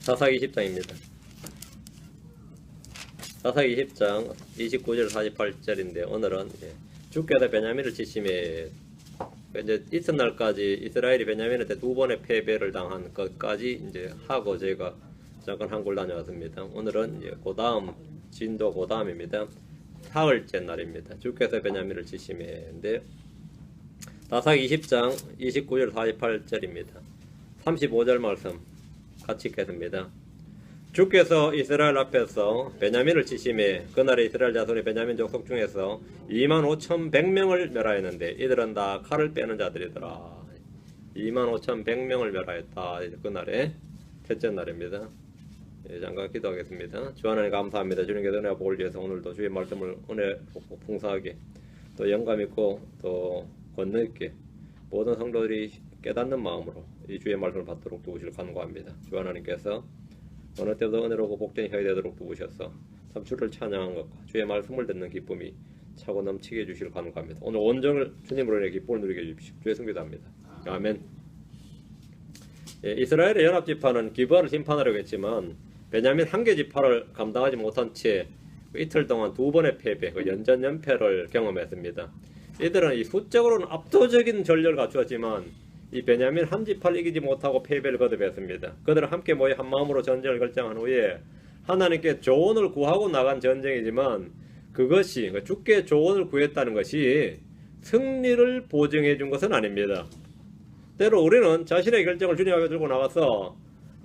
사사기 20장입니다. 사사기 20장 29절 48절인데 오늘은 주께서 베냐민을 치심에 이제 이튿날까지 이스라엘이 베냐민한테 두 번의 패배를 당한 것까지 이제 하고 제가 잠깐 한골 다녀왔습니다. 오늘은 그 다음 진도 그 다음입니다. 사흘째 날입니다. 주께서 베냐민을 치심에인데 사사기 20장 29절 48절입니다. 35절 말씀 같이 읽겠습니다. 주께서 이스라엘 앞에서 베냐민을 치심에 그날에 이스라엘 자손이 베냐민 족속 중에서 25,100명을 멸하였는데 이들은 다 칼을 빼는 자들이더라. 25,100명을 멸하였다. 그날에 셋째 날입니다. 잠깐 기도하겠습니다. 주 하나님 감사합니다. 주님께서 은혜와 복을 주셔서 오늘도 주의 말씀을 은혜 풍성하게 또 영감 있고 또 권능 있게 모든 성도들이 깨닫는 마음으로 이 주의 말씀을 받도록 도우시길 간구합니다. 주 하나님께서 어느 때도 은혜로고 복된 혀이 되도록 도우셔서 참 주를 찬양한 것과 주의 말씀을 듣는 기쁨이 차고 넘치게 해주시길 간구합니다. 오늘 온전을 주님으로 인해 기쁨을 누리게 해주십시오. 주의 성기도합니다. 아멘. 이스라엘의 연합지파는 기브아를 심판하려고 했지만 베냐민 한 개 지파를 감당하지 못한 채 이틀 동안 두 번의 패배, 연전연패를 경험했습니다. 이들은 이 수적으로는 압도적인 전력을 갖추었지만 이 베냐민 한 지파를 이기지 못하고 패배를 거듭했습니다. 그들은 함께 모여 한 마음으로 전쟁을 결정한 후에 하나님께 조언을 구하고 나간 전쟁이지만 그것이 주께 조언을 구했다는 것이 승리를 보증해 준 것은 아닙니다. 때로 우리는 자신의 결정을 주님 앞에 들고 나가서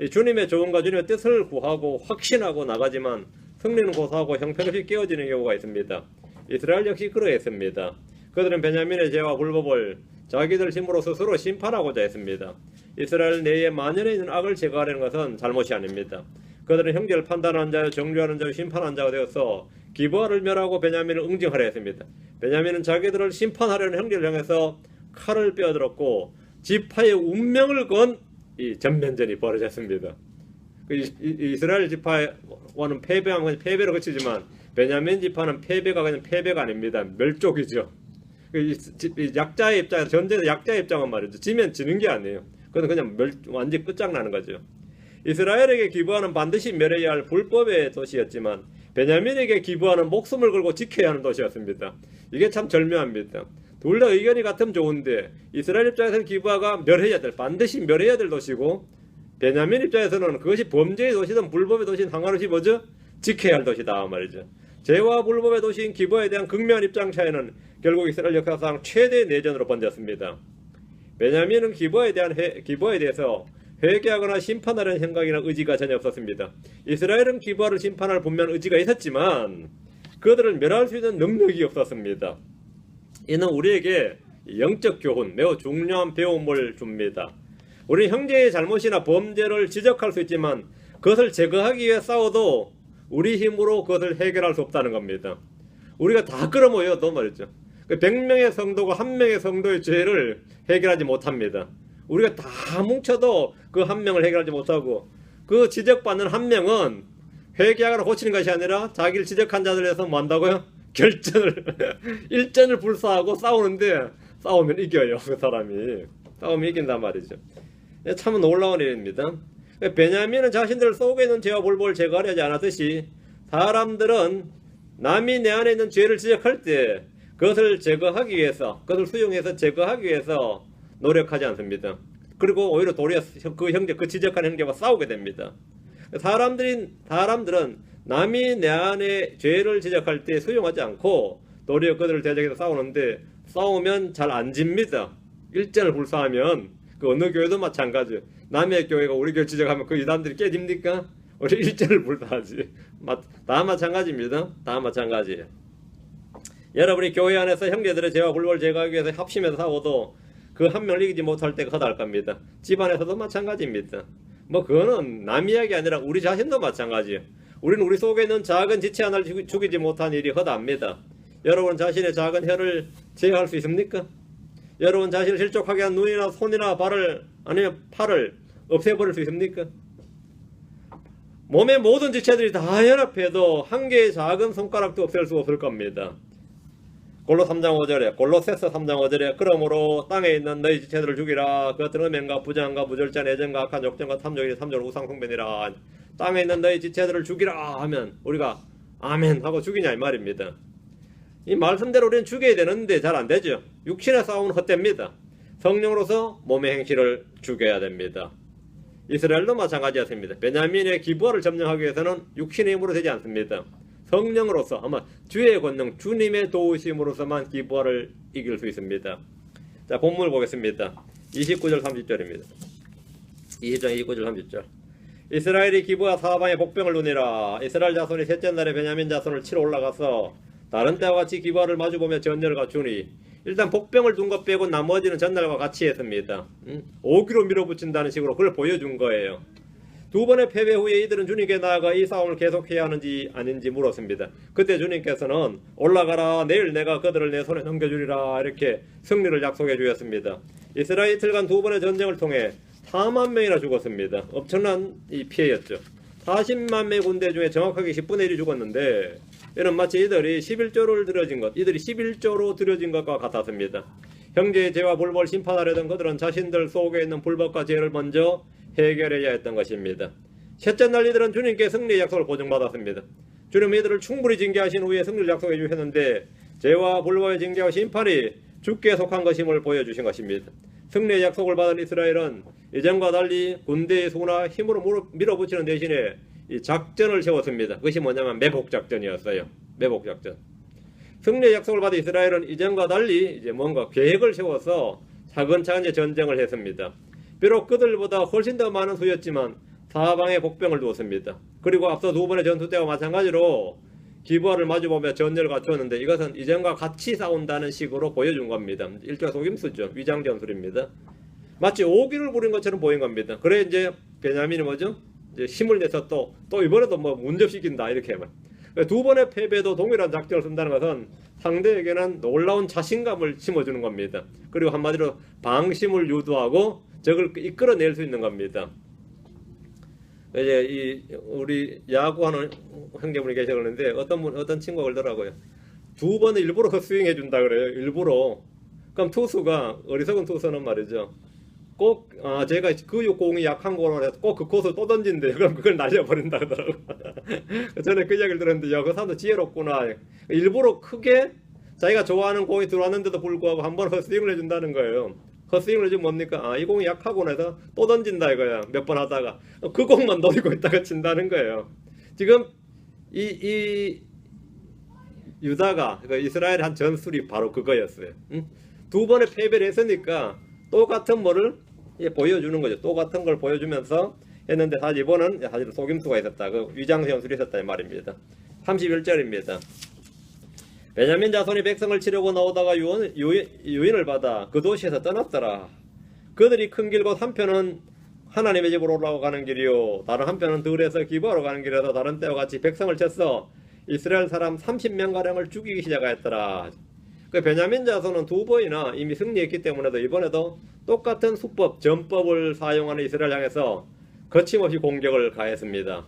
주님의 조언과 주님의 뜻을 구하고 확신하고 나가지만 승리는 고사하고 형편없이 깨어지는 경우가 있습니다. 이스라엘 역시 그러했습니다. 그들은 베냐민의 죄와 불법을 자기들 힘으로 스스로 심판하고자 했습니다. 이스라엘 내에 만연해 있는 악을 제거하려는 것은 잘못이 아닙니다. 그들은 형제를 판단하는 자요 정죄하는 자요 심판하는 자가 되어서 기브아를 멸하고 베냐민을 응징하려 했습니다. 베냐민은 자기들을 심판하려는 형제를 향해서 칼을 빼어들었고 지파의 운명을 건 이 전면전이 벌어졌습니다. 이스라엘 지파와는 패배하면 패배로 그치지만 베냐민 지파는 패배가 그냥 패배가 아닙니다. 멸족이죠. 약자의 입장에서 전쟁의 약자의 입장은 말이죠. 지면 지는 게 아니에요. 그건 그냥 완전히 끝장나는 거죠. 이스라엘에게 기브아는 반드시 멸해야 할 불법의 도시였지만 베냐민에게 기브아는 목숨을 걸고 지켜야 하는 도시였습니다. 이게 참 절묘합니다. 둘 다 의견이 같으면 좋은데 이스라엘 입장에서는 기브아가 반드시 멸해야 될 도시고 베냐민 입장에서는 그것이 범죄의 도시든 불법의 도시든 상관없이 뭐죠? 지켜야 할 도시다 말이죠. 죄와 불법의 도시인 기브아에 대한 극명한 입장 차이는 결국 이스라엘 역사상 최대의 내전으로 번졌습니다. 베냐민은 기브아에 대해서 회개하거나 심판하려는 생각이나 의지가 전혀 없었습니다. 이스라엘은 기브아를 심판할 분명한 의지가 있었지만 그들을 멸할 수 있는 능력이 없었습니다. 이는 우리에게 영적 교훈, 매우 중요한 배움을 줍니다. 우리 형제의 잘못이나 범죄를 지적할 수 있지만 그것을 제거하기 위해 싸워도 우리 힘으로 그것을 해결할 수 없다는 겁니다. 우리가 다 끌어모여도 말이죠. 100명의 성도가 한 명의 성도의 죄를 해결하지 못합니다. 우리가 다 뭉쳐도 그 한 명을 해결하지 못하고 그 지적받는 한 명은 회개하거나 고치는 것이 아니라 자기를 지적한 자들에서 뭐 한다고요? 일전을 불사하고 싸우는데 싸우면 이겨요. 그 사람이 싸우면 이긴단 말이죠. 참 놀라운 일입니다. 베냐민은 자신들 속에 있는 죄와 불법을 제거하려 하지 않았듯이 사람들은 남이 내 안에 있는 죄를 지적할 때 그것을 제거하기 위해서, 그것을 수용해서 제거하기 위해서 노력하지 않습니다. 그리고 오히려 도리어 그 지적하는 형제와 싸우게 됩니다. 사람들은 남이 내 안에 죄를 지적할 때 수용하지 않고 도리어 그들을 대적해서 싸우는데 싸우면 잘 안 집니다. 일전을 불사하면 그 어느 교회도 마찬가지. 남의 교회가 우리 교회 지적하면 그 이단들이 깨집니까? 우리 일전을 불사하지. 다 마찬가지입니다. 다 마찬가지예요. 여러분이 교회 안에서 형제들의 죄와 불법을 제거하기 위해서 합심해서 싸워도 그 한 명을 이기지 못할 때가 허다할 겁니다. 집안에서도 마찬가지입니다. 그거는 남 이야기 아니라 우리 자신도 마찬가지예요. 우리는 우리 속에 있는 작은 지체 하나를 죽이지 못한 일이 허다합니다. 여러분 자신의 작은 혀를 제어할 수 있습니까? 여러분 자신을 실족하게 한 눈이나 손이나 발을 아니면 팔을 없애버릴 수 있습니까? 몸의 모든 지체들이 다 연합해도 한 개의 작은 손가락도 없앨 수 없을 겁니다. 골로 3장 5절에 골로새서 3장 5절에 그러므로 땅에 있는 너희 지체들을 죽이라. 그것들은 음행과 부정과 무절자 내정과 악한 욕정과 탐욕이 삼존 우상숭배니라. 땅에 있는 너희 지체들을 죽이라 하면 우리가 아멘 하고 죽이냐 이 말입니다. 이 말씀대로 우리는 죽여야 되는데 잘 안 되죠. 육신의 싸움은 헛됩니다. 성령으로서 몸의 행실을 죽여야 됩니다. 이스라엘도 마찬가지였습니다. 베냐민의 기부화를 점령하기 위해서는 육신의 힘으로 되지 않습니다. 성령으로서 아마 주의 권능 주님의 도우심으로서만 기부화를 이길 수 있습니다. 자, 본문을 보겠습니다. 29절 30절입니다. 20장 29절 30절. 이스라엘이 기부와 사방에 복병을 누니라. 이스라엘 자손이 셋째 날에 베냐민 자손을 치러 올라가서 다른 때와 같이 기부화를 마주보며 전열을 갖추니, 일단 복병을 둔 것 빼고 나머지는 전날과 같이 했습니다. 오기로 밀어붙인다는 식으로 그걸 보여준 거예요. 두 번의 패배 후에 이들은 주님께 나아가 이 싸움을 계속해야 하는지 아닌지 물었습니다. 그때 주님께서는 올라가라, 내일 내가 그들을 내 손에 넘겨주리라, 이렇게 승리를 약속해 주셨습니다. 이스라엘 이틀간 두 번의 전쟁을 통해 4만 명이나 죽었습니다. 엄청난 이 피해였죠. 40만 명의 군대 중에 정확하게 10분의 1이 죽었는데, 이는 마치 이들이 11조를 들여진 것, 이들이 11조로 들여진 것과 같았습니다. 형제의 죄와 불법을 심판하려던 그들은 자신들 속에 있는 불법과 죄를 먼저 해결해야 했던 것입니다. 셋째 날 이들은 주님께 승리의 약속을 보증받았습니다. 주님은 이들을 충분히 징계하신 후에 승리를 약속해 주셨는데, 죄와 불법의 징계와 심판이 주께 속한 것임을 보여주신 것입니다. 승리의 약속을 받은 이스라엘은 이전과 달리 군대의 수나 힘으로 밀어붙이는 대신에 이 작전을 세웠습니다. 그것이 뭐냐면 매복작전이었어요. 매복작전. 승리의 약속을 받은 이스라엘은 이전과 달리 이제 뭔가 계획을 세워서 차근차근 전쟁을 했습니다. 비록 그들보다 훨씬 더 많은 수였지만 사방에 복병을 두었습니다. 그리고 앞서 두 번의 전투 때와 마찬가지로 기부화를 마주보며 전열을 갖추었는데, 이것은 이전과 같이 싸운다는 식으로 보여준 겁니다. 일종의 속임수죠. 위장전술입니다. 마치 오기를 부린 것처럼 보인 겁니다. 그래 이제 베냐민이 뭐죠? 이제 힘을 내서 또 이번에도 뭐 문접시킨다 이렇게 말. 두 번의 패배도 동일한 작전을 쓴다는 것은 상대에게는 놀라운 자신감을 심어주는 겁니다. 그리고 한마디로 방심을 유도하고 적을 이끌어낼 수 있는 겁니다. 이제 우리 야구하는 형제분이 계셨는데 어떤 친구가 그러더라고요. 두 번을 일부러 헛스윙해 준다 그래요. 일부러. 그럼 투수가, 어리석은 투수는 말이죠, 꼭 제가 그 공이 약한 거로 해서 꼭 그 코스를 또 던진대요. 그럼 그걸 날려버린다 그러더라고. 전에 그 이야기를 들었는데, 야, 그 사람도 지혜롭구나. 일부러 크게 자기가 좋아하는 공이 들어왔는데도 불구하고 한번 헛스윙을 해준다는 거예요. 헛스윙을 해주면 뭡니까? 이 공이 약하구나 해서 또 던진다 이거야. 몇 번 하다가 그 공만 노리고 있다가 친다는 거예요. 지금 이 유다가, 이스라엘의 한 전술이 바로 그거였어요. 두 번의 패배를 했으니까 똑같은 뭐를 보여주는 거죠. 똑같은 걸 보여주면서 했는데, 사실 이번은 사실 속임수가 있었다. 그 위장전술이 있었다 이 말입니다. 31절입니다. 베냐민 자손이 백성을 치려고 나오다가 유인을 받아 그 도시에서 떠났더라. 그들이 큰 길 곧 한편은 하나님의 집으로 올라가는 길이요, 다른 한편은 들에서 기부하러 가는 길에서 다른 때와 같이 백성을 쳤어 이스라엘 사람 30명가량을 죽이기 시작하였더라. 그 베냐민 자손은 두 번이나 이미 승리했기 때문에도 이번에도 똑같은 수법, 전법을 사용하는 이스라엘 향해서 거침없이 공격을 가했습니다.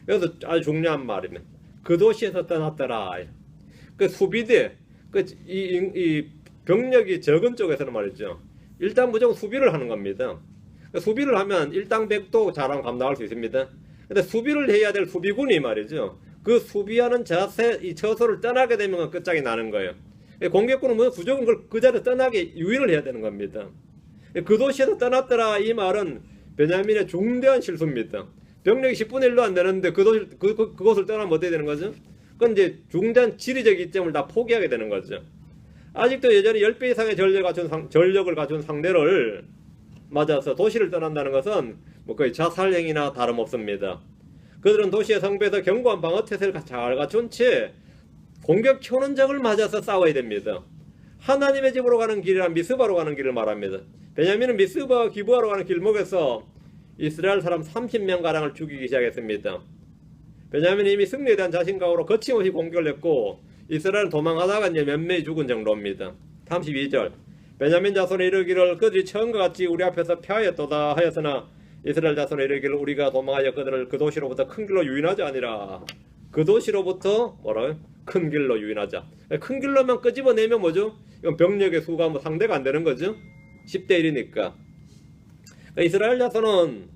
그래서 아주 중요한 말이네. 그 도시에서 떠났더라. 그 수비대, 이 병력이 적은 쪽에서는 말이죠, 일단 무조건 수비를 하는 겁니다. 수비를 하면 일당백도 잘하면 감당할 수 있습니다. 근데 수비를 해야 될 수비군이 말이죠, 그 수비하는 자세, 이 처소를 떠나게 되면 끝장이 나는 거예요. 공격군은 무조건 그 자리에 떠나게 유인을 해야 되는 겁니다. 그 도시에서 떠났더라 이 말은 베냐민의 중대한 실수입니다. 병력이 10분의 1도 안 되는데 그곳을 떠나면 어떻게 되는 거죠? 그건 이제 중대한 지리적 이점을 다 포기하게 되는 거죠. 아직도 예전에 10배 이상의 전력을 갖춘 상대를 맞아서 도시를 떠난다는 것은 뭐 거의 자살행위나 다름없습니다. 그들은 도시의 성배에서 견고한 방어태세를 잘 갖춘 채 공격 초는적을 맞아서 싸워야 됩니다. 하나님의 집으로 가는 길이란 미스바로 가는 길을 말합니다. 베냐민은 미스바와 기부하러 가는 길목에서 이스라엘 사람 30명가량을 죽이기 시작했습니다. 베냐민이 이미 승리에 대한 자신감으로 거침없이 공격을 했고, 이스라엘은 도망하다가 이제 몇 명이 죽은 정도입니다. 32절. 베냐민 자손이 이르기를 그들이 처음과 같이 우리 앞에서 패하였도다 하였으나 이스라엘 자손이 이르기를 우리가 도망하여 그들을 그 도시로부터 큰 길로 유인하지 아니라. 그 도시로부터 뭐라고요? 큰 길로 유인하자. 큰 길로만 끄집어내면 뭐죠? 이건 병력의 수가 뭐 상대가 안 되는 거죠. 10대 1이니까. 이스라엘 자손은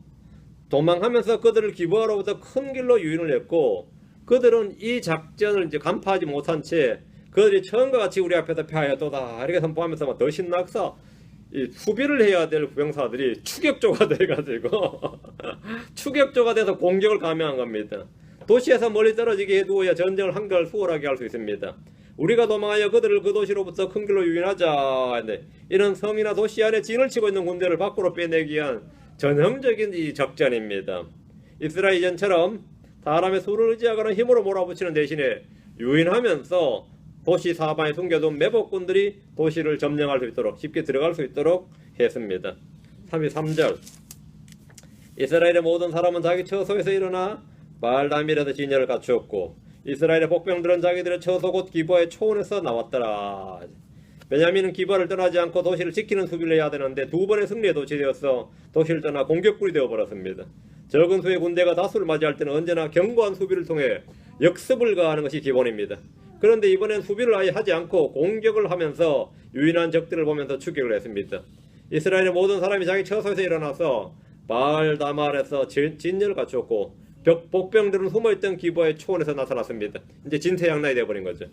도망하면서 그들을 기브아로부터 큰 길로 유인을 했고, 그들은 이 작전을 이제 간파하지 못한 채 그들이 처음과 같이 우리 앞에서 패하였도다 이렇게 선포하면서 막 더 신나서 이 수비를 해야 될 구병사들이 추격조가 돼가지고 추격조가 돼서 공격을 감행한 겁니다. 도시에서 멀리 떨어지게 해두어야 전쟁을 한결 수월하게 할 수 있습니다. 우리가 도망하여 그들을 그 도시로부터 큰 길로 유인하자. 이런 섬이나 도시 안에 진을 치고 있는 군대를 밖으로 빼내기 위한 전형적인 이 작전입니다. 이스라엘 이전처럼 사람의 수를 의지하거나 힘으로 몰아붙이는 대신에 유인하면서 도시 사방에 숨겨둔 매복군들이 도시를 점령할 수 있도록 쉽게 들어갈 수 있도록 했습니다. 33절 이스라엘의 모든 사람은 자기 처소에서 일어나 바알다밀에서 진열을 갖추었고 이스라엘의 복병들은 자기들의 처소 곧 기브아의 초원에서 나왔더라. 베냐민은 기브아를 떠나지 않고 도시를 지키는 수비를 해야 되는데 두 번의 승리에 도취되어서 도시를 떠나 공격군이 되어버렸습니다. 적은 수의 군대가 다수를 맞이할 때는 언제나 견고한 수비를 통해 역습을 가하는 것이 기본입니다. 그런데 이번엔 수비를 아예 하지 않고 공격을 하면서 유인한 적들을 보면서 추격을 했습니다. 이스라엘의 모든 사람이 자기 처소에서 일어나서 바알다말에서 진열을 갖추었고 복병들은 숨어있던 기브아의 초원에서 나타났습니다. 이제 진퇴양난이 되어버린 거죠.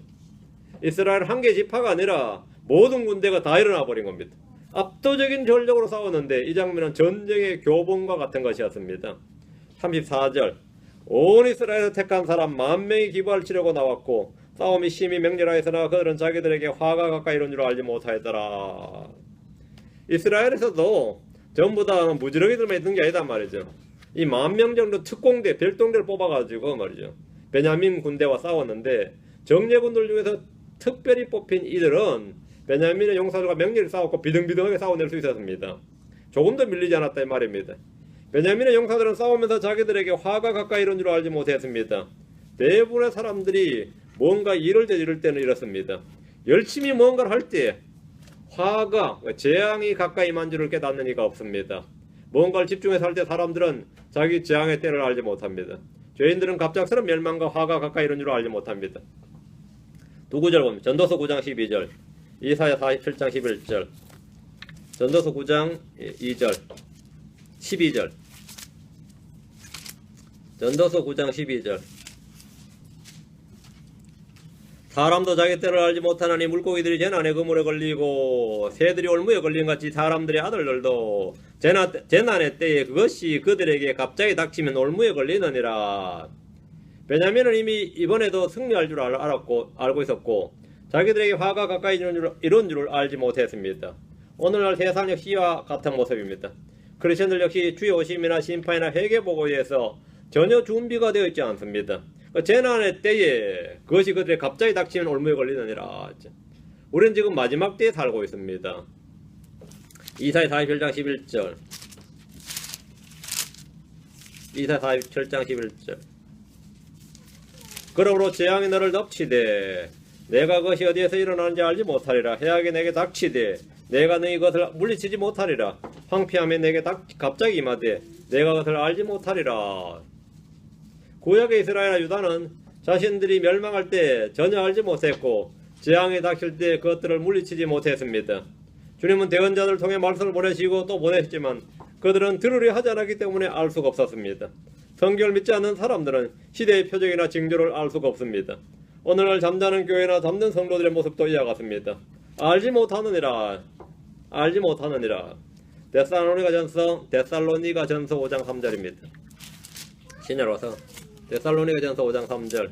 이스라엘 한 개 지파가 아니라 모든 군대가 다 일어나 버린 겁니다. 압도적인 전력으로 싸웠는데 이 장면은 전쟁의 교본과 같은 것이었습니다. 34절 온 이스라엘에서 택한 사람 10,000명이 기브아를 치려고 나왔고 싸움이 심히 맹렬하였으나 그들은 자기들에게 화가 가까이 이른 줄 알지 못하였더라. 이스라엘에서도 전부 다 무지렁이들만 있는 게 아니단 말이죠. 이 10,000명 정도 특공대, 별동대를 뽑아가지고 말이죠. 베냐민 군대와 싸웠는데 정예군들 중에서 특별히 뽑힌 이들은 베냐민의 용사들과 맹렬히 싸웠고 비등비등하게 싸워낼 수 있었습니다. 조금도 밀리지 않았다 이 말입니다. 베냐민의 용사들은 싸우면서 자기들에게 화가 가까이 이른 줄 알지 못했습니다. 대부분의 사람들이 뭔가 일을 저지를 때는 이렇습니다. 열심히 뭔가를 할 때 화가, 재앙이 가까이 만 줄을 깨닫는 이가 없습니다. 뭔가를 집중해서 할 때 사람들은 자기 재앙의 때를 알지 못합니다. 죄인들은 갑작스런 멸망과 화가 가까이 이른 줄 알지 못합니다. 두 구절 봅니다. 전도서 9장 12절, 이사야 47장 11절, 전도서 9장 2절, 12절, 전도서 9장 12절. 사람도 자기 때를 알지 못하나니 물고기들이 재난의 그물에 걸리고 새들이 올무에 걸린 같이 사람들의 아들들도 재난의 때에 그것이 그들에게 갑자기 닥치면 올무에 걸리느니라. 베냐민은 이미 이번에도 승리할 줄 알고 있었고 자기들에게 화가 가까이 이런 줄을 알지 못했습니다. 오늘날 세상 역시와 같은 모습입니다. 크리스천들 역시 주의 오심이나 심판이나 회개보고에 대해서 전혀 준비가 되어 있지 않습니다. 재난의 때에 그것이 그들의 갑자기 닥치면 올무에 걸리느니라. 우리는 지금 마지막 때에 살고 있습니다. 이사야 47장 11절, 이사야 47장 11절. 그러므로 재앙이 너를 덮치되 내가 그것이 어디에서 일어나는지 알지 못하리라. 해악이 내게 닥치되 내가 너희 것을 물리치지 못하리라. 황폐함이 내게 갑자기 임하되 내가 그것을 알지 못하리라. 구약의 이스라엘과 유다는 자신들이 멸망할 때 전혀 알지 못했고 재앙이 닥칠 때 그것들을 물리치지 못했습니다. 주님은 대언자들을 통해 말씀을 보내시고 또 보내셨지만 그들은 들으려 하지 않았기 때문에 알 수가 없었습니다. 성경을 믿지 않는 사람들은 시대의 표적이나 징조를 알 수가 없습니다. 오늘날 잠자는 교회나 잠든 성도들의 모습도 이와 같습니다. 알지 못하느니라. 데살로니가전서 5장 3절입니다. 신약로서 데살로니가전서 5장 3절.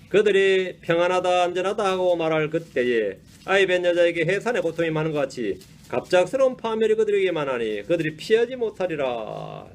그들이 평안하다 안전하다 하고 말할 그때에 아이벤 여자에게 해산의 고통이 많은 것 같이 갑작스러운 파멸이 그들에게 만하니 그들이 피하지 못하리라.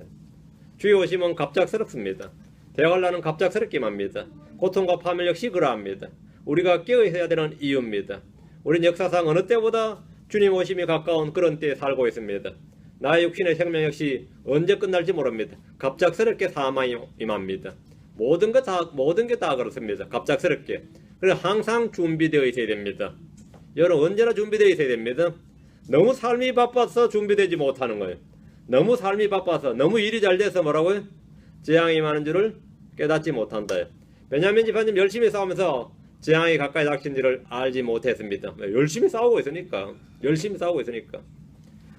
주의 오심은 갑작스럽습니다. 대관란은 갑작스럽게 맙니다. 고통과 파멸 역시 그러합니다. 우리가 깨어있어야 되는 이유입니다. 우린 역사상 어느 때보다 주님 오심이 가까운 그런 때에 살고 있습니다. 나의 육신의 생명 역시 언제 끝날지 모릅니다. 갑작스럽게 사망이 임합니다. 모든 게 다 그렇습니다. 갑작스럽게. 그래서 항상 준비되어 있어야 됩니다. 여러분 언제나 준비되어 있어야 됩니다. 너무 삶이 바빠서 준비되지 못하는 거예요. 너무 삶이 바빠서 너무 일이 잘 돼서 뭐라고요? 재앙이 많은 줄을 깨닫지 못한다. 베냐민 지파님 열심히 싸우면서 재앙이 가까이 닥친지를 알지 못했습니다. 열심히 싸우고 있으니까.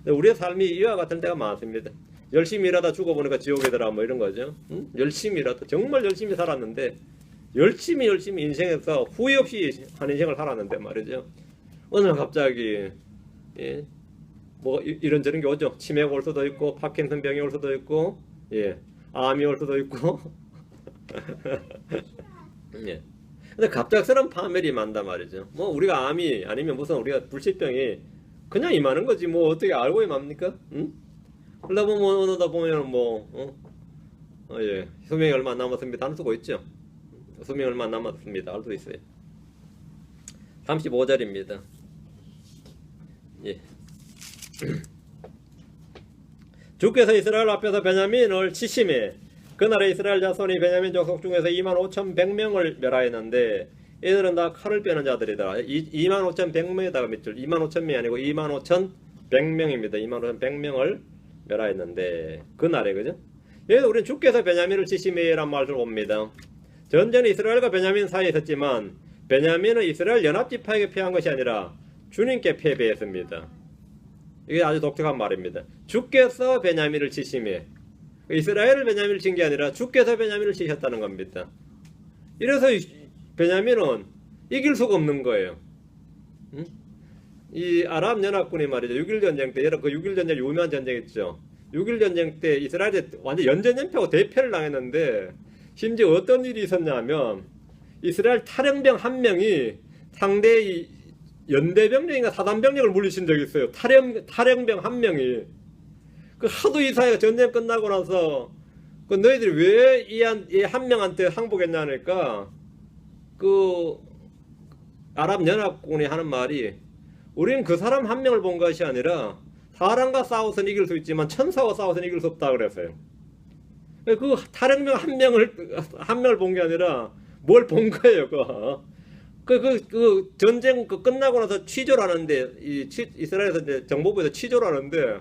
우리의 삶이 이와 같은 때가 많습니다. 열심히 일하다 죽어보니까 지옥이더라 뭐 이런 거죠. 응? 열심히 일하다 정말 열심히 살았는데 열심히 인생에서 후회 없이 한 인생을 살았는데 말이죠. 어느 날 갑자기 뭐 이런저런 게 오죠. 치매가 올 수도 있고 파킨슨 병이 올 수도 있고 암이 올 수도 있고 근데 갑작스러운 파멸이 많단 말이죠. 뭐 우리가 암이 아니면 무슨 우리가 불치병이 그냥 임하는 거지 뭐 어떻게 알고 임합니까? 응? 그러다 보면 어느다 보면 수명이 얼마 안 남았습니다 할 수가 있죠. 수명이 얼마 안 남았습니다 할 수 있어요. 35절입니다. 주께서 이스라엘 앞에서 베냐민을 치심해 그날에 이스라엘 자손이 베냐민 족속 중에서 25,100명을 멸하였는데 이들은 다 칼을 빼는 자들이다. 25,100명에다가 몇 줄? 25,000명이 아니고 25,100명입니다. 25,100명을 멸하였는데 그날에 그죠? 여기서 우리는 주께서 베냐민을 치심해란 말을 봅니다. 전쟁은 이스라엘과 베냐민 사이에 있었지만 베냐민은 이스라엘 연합지파에게 패한 것이 아니라 주님께 패배했습니다. 이게 아주 독특한 말입니다. 주께서 베냐민을 치심해 이스라엘을 베냐민을 친 게 아니라 주께서 베냐민을 치셨다는 겁니다. 이래서 베냐민은 이길 수가 없는 거예요. 응? 이 아랍 연합군이 말이죠. 6.1 전쟁 때 여러분 그 6.1 전쟁 유명한 전쟁 있죠. 6.1 전쟁 때 이스라엘이 완전 연전연패하고 대패를 당했는데 심지어 어떤 일이 있었냐면 이스라엘 탈영병 한 명이 상대의 연대병력인가 사단병력을 물리친 적이 있어요. 탈영병 한 명이. 그 하도 이 사이가 전쟁 끝나고 나서 그 너희들이 왜 이 한 명한테 항복했냐 하니까 그 아랍 연합군이 하는 말이 우리는 그 사람 한 명을 본 것이 아니라 사람과 싸워서는 이길 수 있지만 천사와 싸워서는 이길 수 없다 그랬어요. 그 탈영병 한 명을 본 게 아니라 뭘 본 거예요. 그 전쟁 끝나고 나서 취조를 하는데 이스라엘에서 이제 정보부에서 취조를 하는데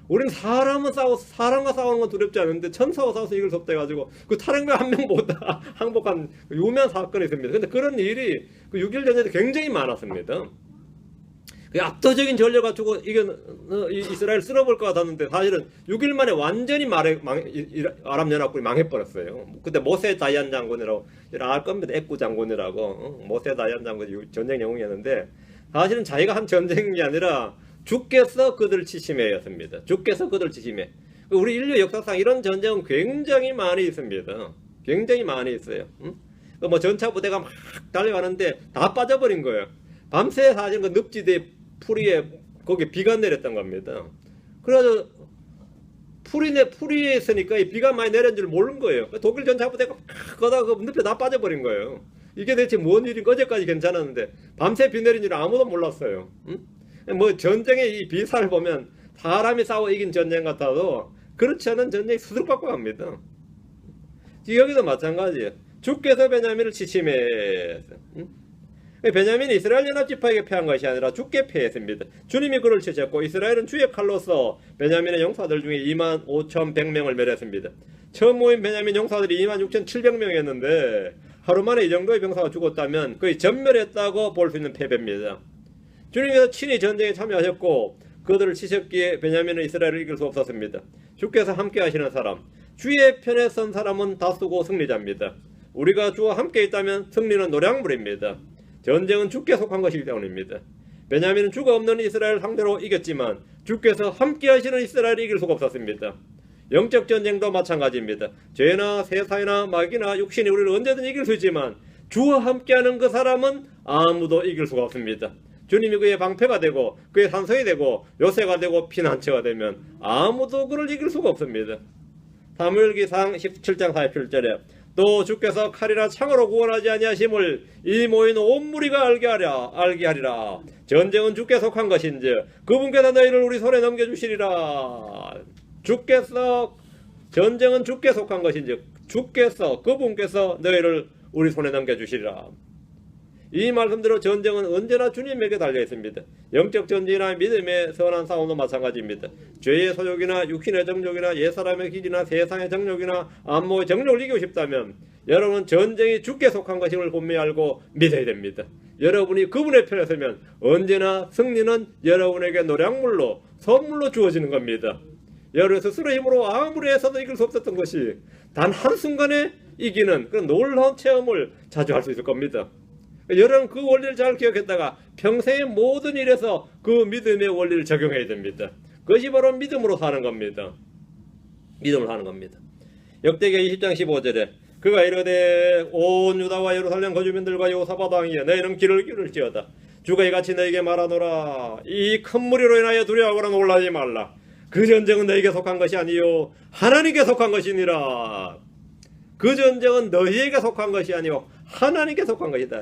우리는 사람과 싸우는 건 두렵지 않은데 천사와 싸워서 이길 수 없다 해가지고 그 탈영병 한 명보다 항복한 유명한 사건이 있습니다. 근데 그런 일이 그 6.1 전쟁 때 굉장히 많았습니다. 그 압도적인 전력 가지고 이스라엘 쓸어볼 것 같았는데 사실은 6일 만에 완전히 아랍 연합군이 망해버렸어요. 그때 모세 다이안 장군이라고 알 겁니다. 액구 장군이라고 모세 다이안 장군이 전쟁 영웅이었는데 사실은 자기가 한 전쟁이 아니라 주께서 그들을 치심해였습니다. 주께서 그들을 치심해. 우리 인류 역사상 이런 전쟁은 굉장히 많이 있습니다. 굉장히 많이 있어요. 뭐 전차 부대가 막 달려가는데 다 빠져버린 거예요. 밤새 사실 그 늪지대 풀이에 거기 비가 내렸던 겁니다. 그래서 풀이에 있으니까 이 비가 많이 내린 줄 모르는 거예요. 독일 전차부대가 거다 그 늪에 다 빠져버린 거예요. 이게 대체 뭔 일인가? 어제까지 괜찮았는데 밤새 비 내린 줄 아무도 몰랐어요. 뭐 전쟁의 이 비사를 보면 사람이 싸워 이긴 전쟁 같아도 그렇지 않은 전쟁이 수두룩 갑니다. 여기도 마찬가지예요. 주께서 베냐민을 치심해. 베냐민이 이스라엘 연합지파에게 패한 것이 아니라 주께 패했습니다. 주님이 그를 치셨고 이스라엘은 주의 칼로서 베냐민의 용사들 중에 25,100명을 멸했습니다. 처음 모인 베냐민 용사들이 26,700명이었는데 하루 만에 이 정도의 병사가 죽었다면 거의 전멸했다고 볼 수 있는 패배입니다. 주님께서 친히 전쟁에 참여하셨고 그들을 치셨기에 베냐민은 이스라엘을 이길 수 없었습니다. 주께서 함께 하시는 사람, 주의 편에 선 사람은 다수고 승리자입니다. 우리가 주와 함께 있다면 승리는 노량물입니다. 전쟁은 주께 속한 것이기 때문입니다. 베냐민은 주가 없는 이스라엘 상대로 이겼지만 주께서 함께 하시는 이스라엘이 이길 수가 없었습니다. 영적 전쟁도 마찬가지입니다. 죄나 세사나 마귀나 육신이 우리를 언제든 이길 수 있지만 주와 함께하는 그 사람은 아무도 이길 수가 없습니다. 주님이 그의 방패가 되고 그의 산성이 되고 요새가 되고 피난처가 되면 아무도 그를 이길 수가 없습니다. 사무엘기상 17장 47절에 또 주께서 칼이나 창으로 구원하지 아니하심을 이 모인 온 무리가 알게 하리라. 전쟁은 주께 속한 것인지 그분께서 너희를 우리 손에 넘겨주시리라. 전쟁은 주께 속한 것인지 그분께서 너희를 우리 손에 넘겨주시리라. 이 말씀대로 전쟁은 언제나 주님에게 달려 있습니다. 영적 전쟁이나 믿음의 선한 싸움도 마찬가지입니다. 죄의 소욕이나 육신의 정욕이나 옛사람의 기질이나 세상의 정욕이나 안목의 정욕을 이기고 싶다면 여러분은 전쟁이 주께 속한 것임을 분명히 알고 믿어야 됩니다. 여러분이 그분의 편에 서면 언제나 승리는 여러분에게 노량물로 선물로 주어지는 겁니다. 여러분 스스로 힘으로 아무리 해서도 이길 수 없었던 것이 단 한순간에 이기는 그런 놀라운 체험을 자주 할 수 있을 겁니다. 여러분 그 원리를 잘 기억했다가 평생의 모든 일에서 그 믿음의 원리를 적용해야 됩니다. 그것이 바로 믿음으로 사는 겁니다. 믿음으로 사는 겁니다. 역대기야 20장 15절에 그가 이르되 온 유다와 예루살렘 거주민들과 여호사밧 왕이여 너희는 귀를 기울일지어다. 주가 이같이 너희에게 말하노라. 이 큰 무리로 인하여 두려워하거나 놀라지 말라. 그 전쟁은 너희에게 속한 것이 아니요 하나님께 속한 것이니라. 그 전쟁은 너희에게 속한 것이 아니요 하나님께 속한 것이다.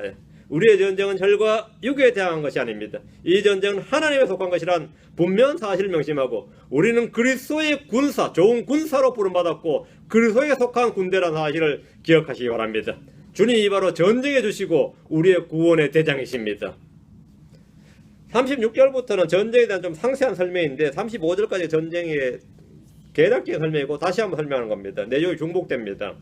우리의 전쟁은 혈과 육에 대항한 것이 아닙니다. 이 전쟁은 하나님에 속한 것이란 분명한 사실을 명심하고 우리는 그리스도의 군사, 좋은 군사로 부름받았고 그리스도에 속한 군대라는 사실을 기억하시기 바랍니다. 주님이 바로 전쟁해 주시고 우리의 구원의 대장이십니다. 36절부터는 전쟁에 대한 좀 상세한 설명인데 35절까지 전쟁의 개략적인 설명이고 다시 한번 설명하는 겁니다. 내용이 중복됩니다.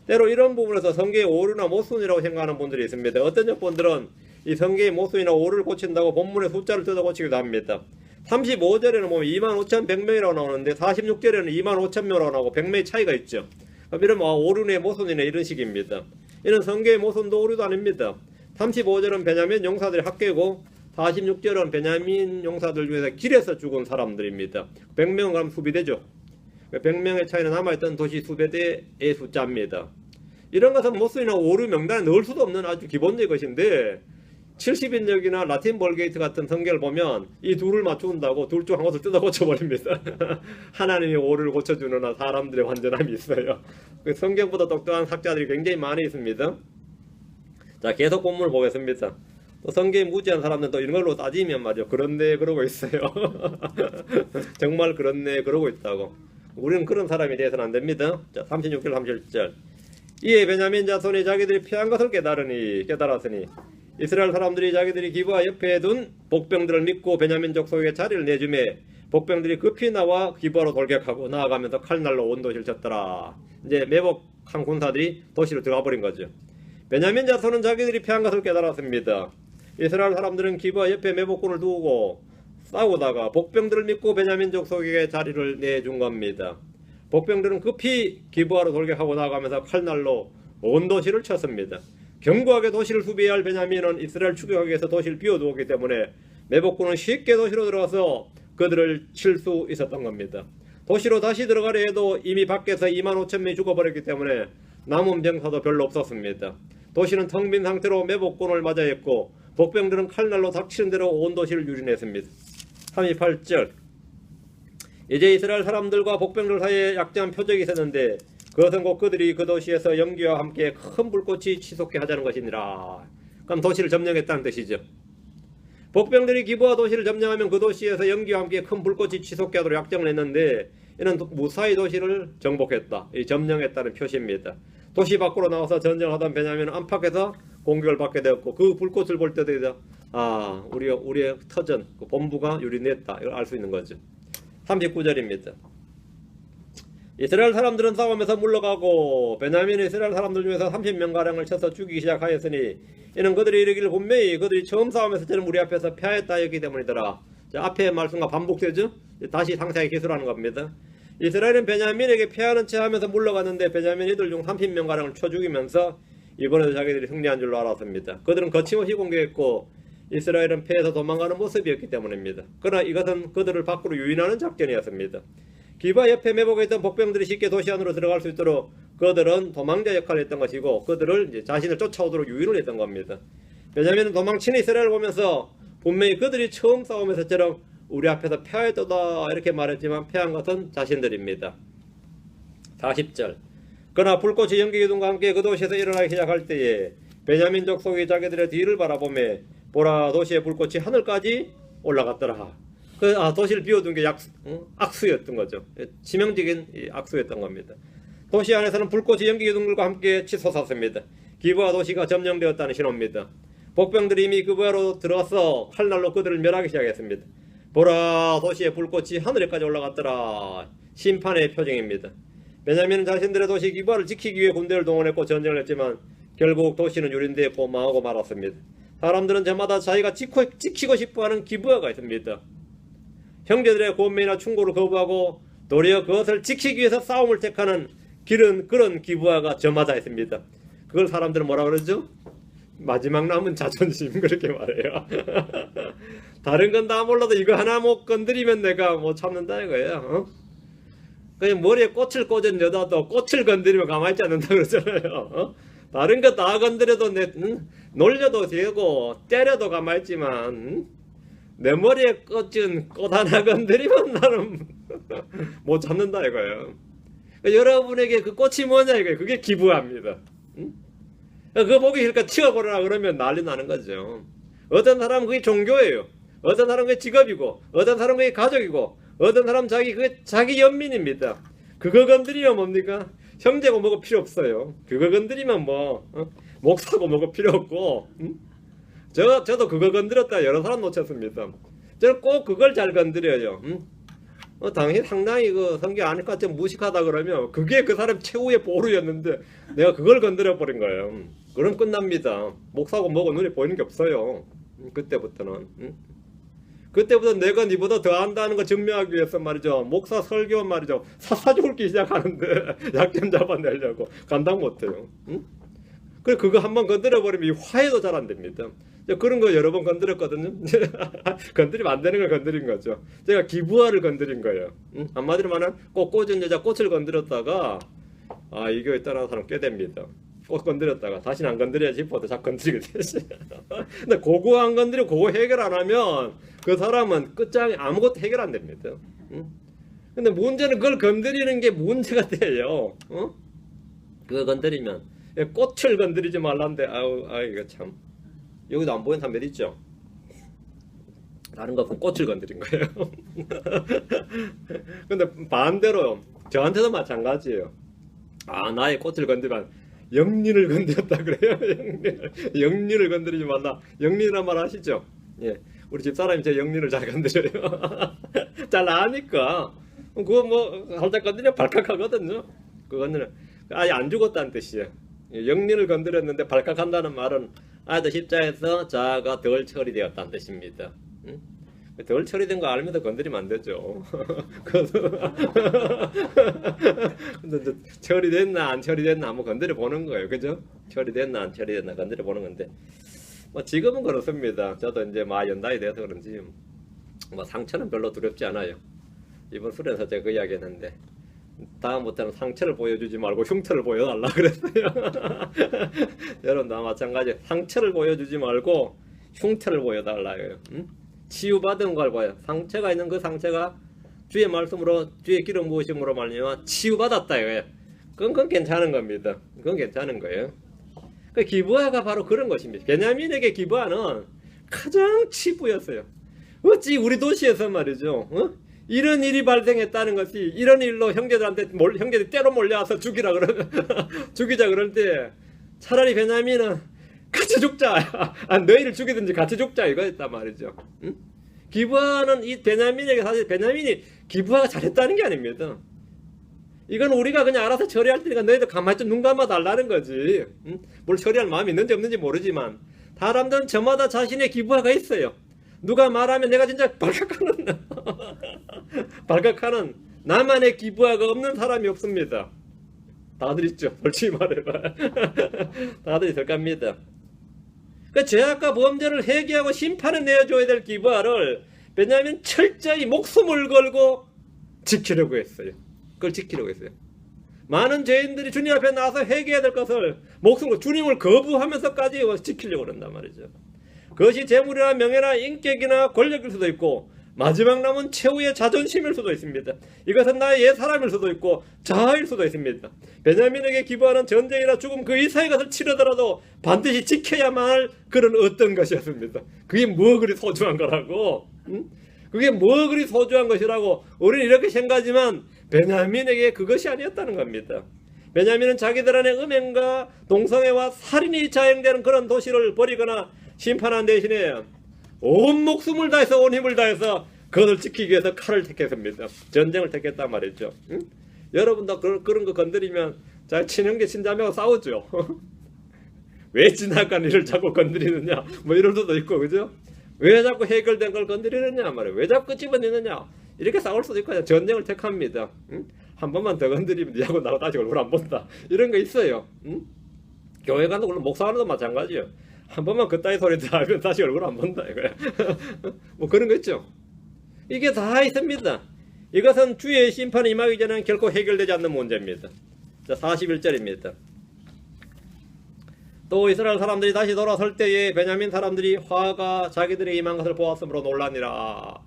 때로 이런 부분에서 성경의 오류나 모순이라고 생각하는 분들이 있습니다. 어떤 분들은 이 성경의 모순이나 오류를 고친다고 본문의 숫자를 뜯어 고치기도 합니다. 35절에는 보면 25,100명이라고 나오는데 46절에는 25,000명이라고 나오고 100명의 차이가 있죠. 이러면 오류네 모순이네 이런 식입니다. 이는 성경의 모순도 오류도 아닙니다. 35절은 베냐민 용사들의 합계고 46절은 베냐민 용사들 중에서 길에서 죽은 사람들입니다. 100명은 그럼 수비대죠. 100명의 차이는 남아있던 도시 수배대의 숫자입니다. 이런 것은 모순이나 오류 명단에 넣을 수도 없는 아주 기본적인 것인데 70인역이나 라틴 볼게이트 같은 성경을 보면 이 둘을 맞춘다고 둘 중 한 것을 뜯어 고쳐버립니다. 하나님이 오류를 고쳐주는 사람들의 완전함이 있어요. 성경보다 똑똑한 학자들이 굉장히 많이 있습니다. 자, 계속 본문을 보겠습니다. 또 성경이 무지한 사람들은 또 이런 걸로 따지면 말이죠. 그렇네 그러고 있어요. 정말 그렇네 그러고 있다고. 우리는 그런 사람이 되어서는 안 됩니다. 자, 36절 37절 이에 베냐민 자손이 자기들이 피한 것을 깨달았으니 이스라엘 사람들이 자기들이 기브아 옆에 둔 복병들을 믿고 베냐민 족속에게 자리를 내주매 복병들이 급히 나와 기브아로 돌격하고 나아가면서 칼날로 온 도시를 쳤더라. 이제 매복한 군사들이 도시로 들어가 버린 거죠. 베냐민 자손은 자기들이 피한 것을 깨달았습니다. 이스라엘 사람들은 기브아 옆에 매복군을 두고 싸우다가 복병들을 믿고 베냐민 족속에게 자리를 내준 겁니다. 복병들은 급히 기브아로 돌격하고 나가면서 칼날로 온 도시를 쳤습니다. 견고하게 도시를 수비해야 할 베냐민은 이스라엘 추격하기 위해서 도시를 비워두었기 때문에 매복군은 쉽게 도시로 들어가서 그들을 칠 수 있었던 겁니다. 도시로 다시 들어가려 해도 이미 밖에서 25,000명이 죽어버렸기 때문에 남은 병사도 별로 없었습니다. 도시는 텅 빈 상태로 매복군을 맞이했고 복병들은 칼날로 닥치는 대로 온 도시를 유린했습니다. 38절 이제 이스라엘 사람들과 복병들 사이에 약점한 표적이 있었는데 그것은 곧 그들이 그 도시에서 연기와 함께 큰 불꽃이 치솟게 하자는 것이니라. 그럼 도시를 점령했다는 뜻이죠. 복병들이 기브아 도시를 점령하면 그 도시에서 연기와 함께 큰 불꽃이 치솟게 하도록 약정을 했는데 이는 무사히 도시를 정복했다. 점령했다는 표시입니다. 도시 밖으로 나와서 전쟁을 하던 베냐민은 안팎에서 공격을 받게 되었고 그 불꽃을 볼 때도 우리의 터전 그 본부가 유린했다. 이걸 알 수 있는 거죠. 39절입니다. 이스라엘 사람들은 싸움에서 물러가고 베냐민이 이스라엘 사람들 중에서 30명가량을 쳐서 죽이기 시작하였으니 이는 그들이 이르기를 분명히 그들이 처음 싸움에서 저는 우리 앞에서 패하였다 했기 때문이더라. 자, 앞의 말씀과 반복되죠. 다시 상세하게 기술하는 겁니다. 이스라엘은 베냐민에게 패하는 채 하면서 물러갔는데 베냐민 이들 중 30명가량을 쳐 죽이면서 이번에도 자기들이 승리한 줄로 알았습니다. 그들은 거침없이 공격했고 이스라엘은 패해서 도망가는 모습이었기 때문입니다. 그러나 이것은 그들을 밖으로 유인하는 작전이었습니다. 기브아 옆에 매복해 있던 복병들이 쉽게 도시 안으로 들어갈 수 있도록 그들은 도망자 역할을 했던 것이고 그들을 이제 자신을 쫓아오도록 유인을 했던 겁니다. 베냐민은 도망치는 이스라엘을 보면서 분명히 그들이 처음 싸움에서처럼 우리 앞에서 패하였다 이렇게 말했지만 패한 것은 자신들입니다. 40절 그러나 불꽃이 연기기둥과 함께 그 도시에서 일어나기 시작할 때에 베냐민 족속이 자기들의 뒤를 바라보며 보라 도시의 불꽃이 하늘까지 올라갔더라. 도시를 비워둔 게 악수였던 거죠. 치명적인 악수였던 겁니다. 도시 안에서는 불꽃이 연기기둥들과 함께 치솟았습니다. 기브아 도시가 점령되었다는 신호입니다. 복병들이 이미 기브아로 들어가서 칼날로 그들을 멸하기 시작했습니다. 보라, 도시의 불꽃이 하늘에까지 올라갔더라. 심판의 표징입니다. 베냐민은 자신들의 도시 기브아를 지키기 위해 군대를 동원했고 전쟁을 했지만 결국 도시는 유린되어 망하고 말았습니다. 사람들은 저마다 자기가 지키고 싶어하는 기브아가 있습니다. 형제들의 고민이나 충고를 거부하고 도리어 그것을 지키기 위해서 싸움을 택하는 길은 그런 기브아가 저마다 있습니다. 그걸 사람들은 뭐라 그러죠? 마지막 남은 자존심, 그렇게 말해요. 다른 건 다 몰라도 이거 하나 못 건드리면 내가 못 참는다 이거예요. 그냥 머리에 꽃을 꽂은 여자도 꽃을 건드리면 가만히 있지 않는다 그러잖아요. 다른 거 다 건드려도 놀려도 되고 때려도 가만히 있지만 내 머리에 꽂은 꽃 하나 건드리면 나는 못 참는다 이거예요. 여러분에게 그 꽃이 뭐냐 이거예요. 그게 기부합니다. 그거 보기 싫으니까 치워버려라 그러면 난리 나는 거죠. 어떤 사람은 그게 종교예요. 어떤 사람은 그게 직업이고, 어떤 사람은 그게 가족이고, 어떤 사람은 그게 자기 연민입니다. 그거 건드리면 뭡니까? 형제고 뭐고 필요 없어요. 그거 건드리면 목사고 뭐고 필요 없고. 저도 그거 건드렸다 여러 사람 놓쳤습니다. 저는 꼭 그걸 잘 건드려요. 당신 상당히 그 성경 아닐 것 같아 무식하다 그러면 그게 그 사람 최후의 보루였는데 내가 그걸 건드려 버린 거예요. 그럼 끝납니다. 목사고 뭐고 눈에 보이는 게 없어요. 그때부터는. 그때부터 내가 니보다 더 안다는 거 증명하기 위해서 말이죠. 목사 설교 말이죠. 사사 죽기 시작하는데 약점 잡아내려고 감당 못해요. 그래 그거 한번 건드려 버리면 이 화해도 잘 안 됩니다. 그런 거 여러 번 건드렸거든요. 건드리면 안 되는 걸 건드린 거죠. 제가 기부아를 건드린 거예요. 한마디로 말하면 꽃 꽂은 여자 꽃을 건드렸다가 이거 있다는 사람 꽤 됩니다. 꽃 건드렸다가 다시는 안 건드려야지 싶어도 자꾸 건드리게 되지. 근데 그거 안 건드리고 그거 해결 안 하면 그 사람은 끝장에 아무것도 해결 안 됩니다. 근데 문제는 그걸 건드리는 게 문제가 돼요. 그거 건드리면 꽃을 건드리지 말란데 이거 참. 여기도 안 보이는 사람들 있죠? 다른 거 없으면 꽃을 건드린 거예요. 근데 반대로 저한테도 마찬가지예요. 나의 꽃을 건드리면 영린을 건드렸다 그래요. 영린을 건드리지 말라. 영린이란 말 아시죠? 예, 우리 집사람이 제 영린을 잘 건드려요. 잘 아니까. 그거 살짝 건드리면 발칵하거든요. 그거는 아예 안 죽었다는 뜻이에요. 영린을 건드렸는데 발칵한다는 말은 아주 십자에서 자아가 덜 처리되었다는 뜻입니다. 덜 처리된 거 알면서 건드리면 안 되죠. 근데 처리됐나 안 처리됐나 한번 건드려 보는 거예요. 그죠? 처리됐나 안 처리됐나 건드려 보는 건데 지금은 그렇습니다. 저도 이제 연나이 돼서 그런지 상처는 별로 두렵지 않아요. 이번 수련에서 제가 그 이야기 했는데 다음부터는 상처를 보여주지 말고 흉터를 보여달라 그랬어요. 여러분도 마찬가지. 상처를 보여주지 말고 흉터를 보여달라요. 치유받은 걸 봐요. 상처가 있는 그 상처가 주의 말씀으로 주의 기름 부으심으로 말미암아 치유받았다 이거예요. 그건 괜찮은 겁니다. 그건 괜찮은 거예요. 그 기브아가 바로 그런 것입니다. 베냐민에게 기브아는 가장 치부였어요. 어찌 우리 도시에서 말이죠. 이런 일이 발생했다는 것이 이런 일로 형제들이 때로 몰려와서 죽이자 그럴 때 차라리 베냐민은 같이 죽자. 너희를 죽이든지 같이 죽자 이거였단 말이죠. 기브아는 이 베냐민에게 사실 베냐민이 기브아가 잘했다는 게 아닙니다. 이건 우리가 그냥 알아서 처리할 테니까 너희들 가만히 좀 눈 감아 달라는 거지. 뭘 처리할 마음이 있는지 없는지 모르지만 사람들은 저마다 자신의 기브아가 있어요. 누가 말하면 내가 진짜 발각하는 나만의 기부아가 없는 사람이 없습니다. 다들 있죠. 솔직히 말해봐. 다들 있을 겁니다. 그 죄악과 범죄를 회개하고 심판을 내어줘야 될 기부아를 베냐민 철저히 목숨을 걸고 지키려고 했어요. 그걸 지키려고 했어요. 많은 죄인들이 주님 앞에 나와서 회개해야 될 것을 목숨을 주님을 거부하면서까지 지키려고 한단 말이죠. 그것이 재물이나 명예나 인격이나 권력일 수도 있고 마지막 남은 최후의 자존심일 수도 있습니다. 이것은 나의 옛사람일 수도 있고 자아일 수도 있습니다. 베냐민에게 기부하는 전쟁이나 죽음 그 이상의 것을 치르더라도 반드시 지켜야만 할 그런 어떤 것이었습니다. 그게 뭐 그리 소중한 거라고? 그게 뭐 그리 소중한 것이라고 우리는 이렇게 생각하지만 베냐민에게 그것이 아니었다는 겁니다. 베냐민은 자기들 안에 음행과 동성애와 살인이 자행되는 그런 도시를 버리거나 심판한 대신에 온 목숨을 다해서 온 힘을 다해서 그것을 지키기 위해서 칼을 택했습니다. 전쟁을 택했단 말이죠. 응? 여러분도 그런 거 건드리면 자 친형제 친자매하고 싸우죠. 왜 지나간 일을 자꾸 건드리느냐 뭐 이럴 수도 있고 그죠? 왜 자꾸 해결된 걸 건드리느냐 말이에요. 왜 자꾸 집어내느냐 이렇게 싸울 수도 있고 전쟁을 택합니다. 응? 한 번만 더 건드리면 니하고 나하고 다시 얼굴 안 본다 이런 거 있어요. 응? 교회 가는 물론 목사하는도 마찬가지예요. 한 번만 그따위 소리 들으면 다시 얼굴 안 본다 이거야. 뭐 그런 거 있죠. 이게 다 있습니다. 이것은 주의 심판이 임하기 전에는 결코 해결되지 않는 문제입니다. 자 41절입니다. 또 이스라엘 사람들이 다시 돌아설 때에 베냐민 사람들이 화가 자기들에게 임한 것을 보았으므로 놀라니라.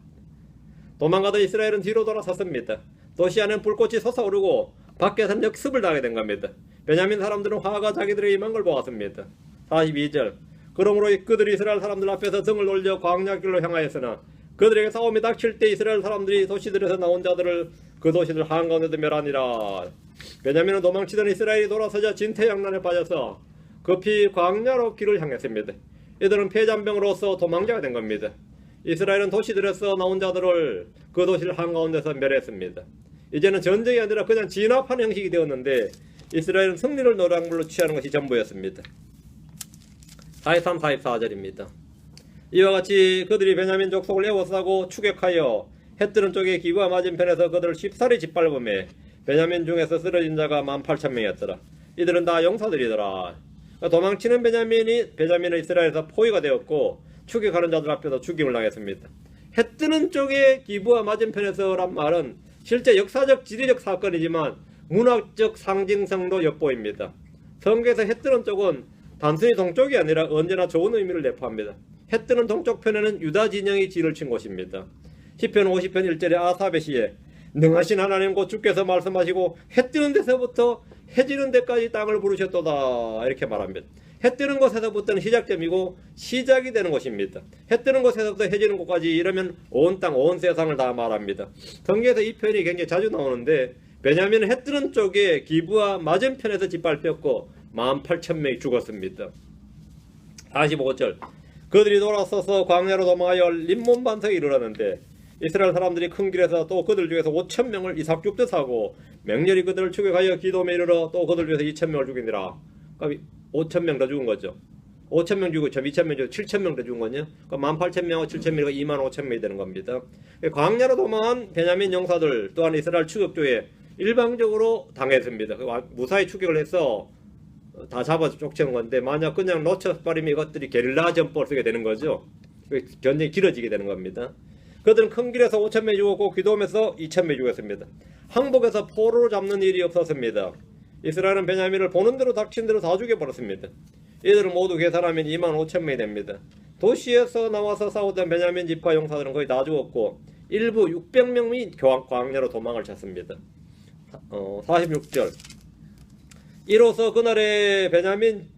도망가던 이스라엘은 뒤로 돌아섰습니다. 도시 안은 불꽃이 솟아오르고 밖에서는 역습을 당하게 된 겁니다. 베냐민 사람들은 화가 자기들에게 임한 걸 보았습니다. 42절 그러므로 그들이 이스라엘 사람들 앞에서 등을 올려 광야길로 향하였으나 그들에게 싸움이 닥칠 때 이스라엘 사람들이 도시들에서 나온 자들을 그 도시들 한가운데도 멸하니라. 베냐민은 도망치던 이스라엘이 돌아서자 진퇴양난에 빠져서 급히 광야로 길을 향했습니다. 이들은 패잔병으로서 도망자가 된 겁니다. 이스라엘은 도시들에서 나온 자들을 그 도시를 한가운데서 멸했습니다. 이제는 전쟁이 아니라 그냥 진압하는 형식이 되었는데 이스라엘은 승리를 노량물로 취하는 것이 전부였습니다. 43, 44절입니다. 이와 같이 그들이 베냐민 족속을 에워싸고 추격하여 헷뜨는 쪽에 기브와 맞은편에서 그들을 쉽사리 짓밟음에 베냐민 중에서 쓰러진 자가 18,000명이었더라. 이들은 다 용사들이더라. 도망치는 베냐민은 이스라엘에서 포위가 되었고 추격하는 자들 앞에서 죽임을 당했습니다. 헷뜨는 쪽에 기브와 맞은편에서란 말은 실제 역사적 지리적 사건이지만 문학적 상징성도 엿보입니다. 성경에서 헷뜨는 쪽은 단순히 동쪽이 아니라 언제나 좋은 의미를 내포합니다. 헷뜨는 동쪽 편에는 유다 진영이 진을 친 곳입니다. 시편 50편 1절에 아삽의 시에 능하신 하나님 곧 주께서 말씀하시고 해뜨는 데서부터 해지는 데까지 땅을 부르셨도다 이렇게 말합니다. 해뜨는 곳에서부터는 시작점이고 시작이 되는 곳입니다. 해뜨는 곳에서부터 해지는 곳까지 이러면 온 땅, 온 세상을 다 말합니다. 성경에서 이 표현이 굉장히 자주 나오는데 베냐민은 해뜨는 쪽에 기브와 맞은편에서 짓밟혔고 18,000명이 죽었습니다. 45절 그들이 돌아서서 광야로 도망하여 림몬 반석에 이르렀는데 이스라엘 사람들이 큰 길에서 또 그들 중에서 5,000명을 이삭 줍듯 하고 맹렬히 그들을 추격하여 기돔에 이르러 또 그들 중에서 2,000명을 죽이니라. 그러니까 5,000명 더 죽은 거죠. 5,000명 죽고 2,000명 죽고 7,000명 더 죽은 거냐? 그러니까 18,000명하고 7,000명이 25,000명이 되는 겁니다. 광야로 도망한 베냐민 용사들 또한 이스라엘 추격조에 일방적으로 당했습니다. 무사히 추격을 해서 다 잡아서 쫓겨온 건데 만약 그냥 놓쳐버리면 이것들이 게릴라 전법을 쓰게 되는 거죠. 전쟁이 길어지게 되는 겁니다. 그들은 큰 길에서 5,000명이 죽었고 기돔에서 2,000명이 죽었습니다. 항복에서 포로로 잡는 일이 없었습니다. 이스라엘은 베냐민을 보는 대로 닥친 대로 다 죽여버렸습니다. 이들은 모두 계산하면 25,000명이 됩니다. 도시에서 나와서 싸우던 베냐민 지파 용사들은 거의 다 죽었고 일부 600명이 광야로 도망을 쳤습니다. 46절 이로써 그날에 베냐민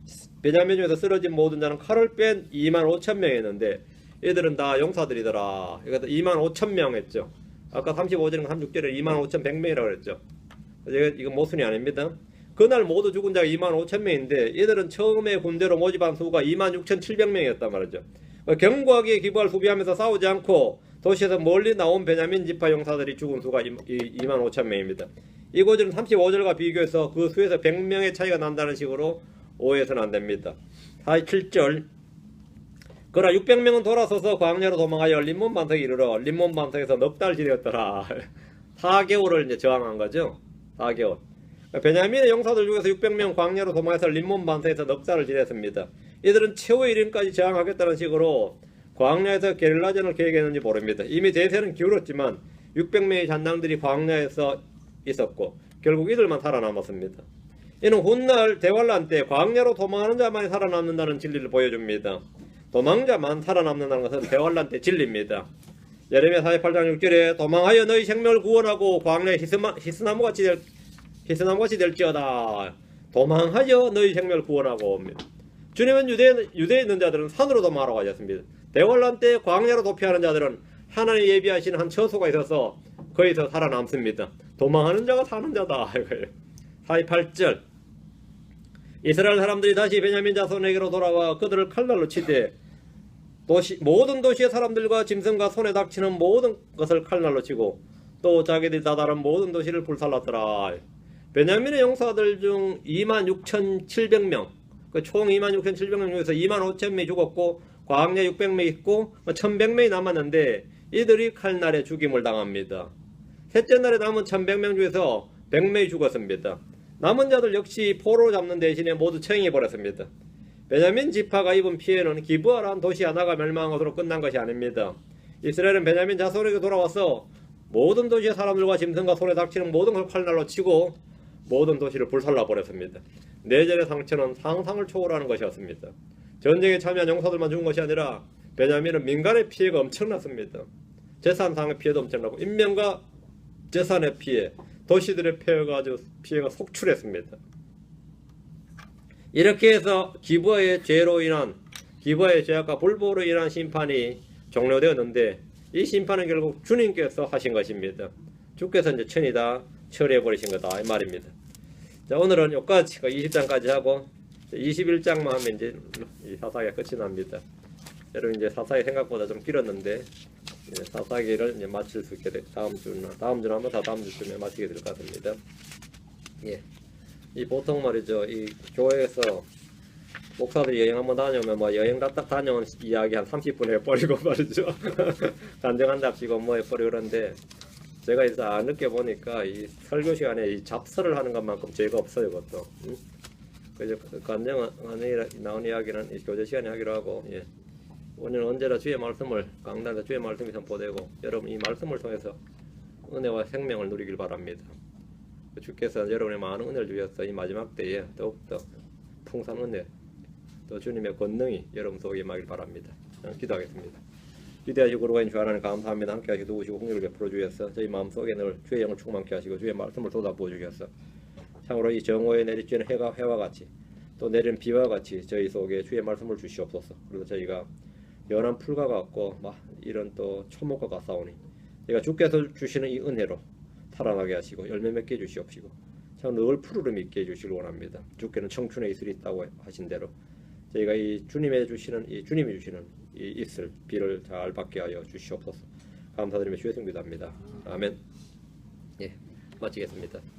중에서 쓰러진 모든 자는 칼을 뺀 25,000명이었는데 이들은 다 용사들이더라. 이것도 25,000명 했죠. 아까 35절인가 36절에 25,100명이라고 그랬죠. 이건 모순이 아닙니다. 그날 모두 죽은 자가 25,000명인데 이들은 처음에 군대로 모집한 수가 26,700명이었단 말이죠. 견고하게 기부할 수비하면서 싸우지 않고 도시에서 멀리 나온 베냐민 지파 용사들이 죽은 수가 25,000명입니다. 이곳은 35절과 비교해서 그 수에서 100명의 차이가 난다는 식으로 오해해서는 안됩니다. 47절 그러나 600명은 돌아서서 광야로 도망하여 림몬 반석에 이르러 림몬 반석에서 넉 달 지냈더라. 4개월을 이제 저항한 거죠. 4개월. 베냐민의 용사들 중에서 600명 광야로 도망해서 림몬 반석에서 넉 달을 지냈습니다. 이들은 최후의 이름까지 저항하겠다는 식으로 광야에서 게릴라전을 계획했는지 모릅니다. 이미 대세는 기울었지만 600명의 잔당들이 광야에서 있었고 결국 이들만 살아남았습니다. 이는 훗날 대환란 때 광야로 도망하는 자만이 살아남는다는 진리를 보여줍니다. 도망자만 살아남는다는 것은 대환란 때 진리입니다. 예레미야 48장 6절에 도망하여 너희 생명을 구원하고 광야에 히스나무같이 될지어다. 도망하여 너희 생명을 구원하고. 주님은 유대에 있는 자들은 산으로 도망하라고 하셨습니다. 대환란 때 광야로 도피하는 자들은 하나님 예비하신 한 처소가 있어서 거기서 살아남습니다. 도망하는 자가 사는 자다. 48절 이스라엘 사람들이 다시 베냐민 자손에게로 돌아와 그들을 칼날로 치되 모든 도시의 사람들과 짐승과 손에 닥치는 모든 것을 칼날로 치고 또 자기들이 다다른 모든 도시를 불살랐더라. 베냐민의 용사들 중 26,700명, 총 26,700명 중에서 25,000명이 죽었고 광야 600명이 있고 1,100명이 남았는데 이들이 칼날에 죽임을 당합니다. 셋째 날에 남은 1,100명 중에서 100명이 죽었습니다. 남은 자들 역시 포로 잡는 대신에 모두 처형해 버렸습니다. 베냐민 지파가 입은 피해는 기브아라는 도시 하나가 멸망한 것으로 끝난 것이 아닙니다. 이스라엘은 베냐민 자손에게 돌아와서 모든 도시의 사람들과 짐승과 손에 닥치는 모든 걸 칼날로 치고 모든 도시를 불살라 버렸습니다. 내전의 상처는 상상을 초월하는 것이었습니다. 전쟁에 참여한 용사들만 죽은 것이 아니라 베냐민은 민간의 피해가 엄청났습니다. 재산상의 피해도 엄청나고 인명과 재산의 피해, 도시들의 피해가 속출했습니다. 이렇게 해서 기브아의 죄악과 불법으로 인한 심판이 종료되었는데 이 심판은 결국 주님께서 하신 것입니다. 주께서 이제 천이 다 처리해 버리신 거다 이 말입니다. 자, 오늘은 여기까지 20장까지 하고 21장만 하면 이제 이 사사기가 끝이 납니다. 여러분 이제 사사기 생각보다 좀 길었는데 사사기를 이제 마칠 수 있게 다음 주나 다음 주쯤에 마치게 될 것 같습니다. 예. 이 보통 말이죠. 이 교회에서 목사들이 여행 한번 다녀오면 뭐 여행 딱 다녀온 이야기 한 30분 해버리고 말이죠. 간증한답시고 뭐 해버리고 그런데 제가 이제 늦게 보니까 이 설교 시간에 이 잡설을 하는 것만큼 죄가 없어요, 그것도. 그래서 간증 안에 나온 이야기는 이 교제 시간에 하기로 하고, 예. 오늘 언제나 주의 말씀을 강단에서 주의 말씀이 선포되고 여러분 이 말씀을 통해서 은혜와 생명을 누리길 바랍니다. 주께서 여러분의 많은 은혜를 주셔서 이 마지막 때에 더욱더 풍성한 은혜 또 주님의 권능이 여러분 속에 임하길 바랍니다. 기도하겠습니다. 기대하시고 그러고 주 하나님 감사합니다. 함께 하시고 도우시고 공유를 베풀어 주셔서 저희 마음속에 늘 주의 영을 충만케 하시고 주의 말씀을 쏟아부어 주셔서 참으로 이 정오에 내리쬐는 해와 같이 또 내리는 비와 같이 저희 속에 주의 말씀을 주시옵소서. 그래서 저희가 연한 풀과 같고 막 이런 또 초목과 같사오니 저희가 주께서 주시는 이 은혜로 살아나게 하시고 열매 맺게 해주시옵시고 참 늘 푸르름 있게 해주시길 원합니다. 주께는 청춘의 이슬이 있다고 하신 대로 저희가 이 주님이 주시는 이 이슬 비를 잘 받게 하여 주시옵소서. 감사드리며 주의 성기도합니다. 아멘. 예, 마치겠습니다.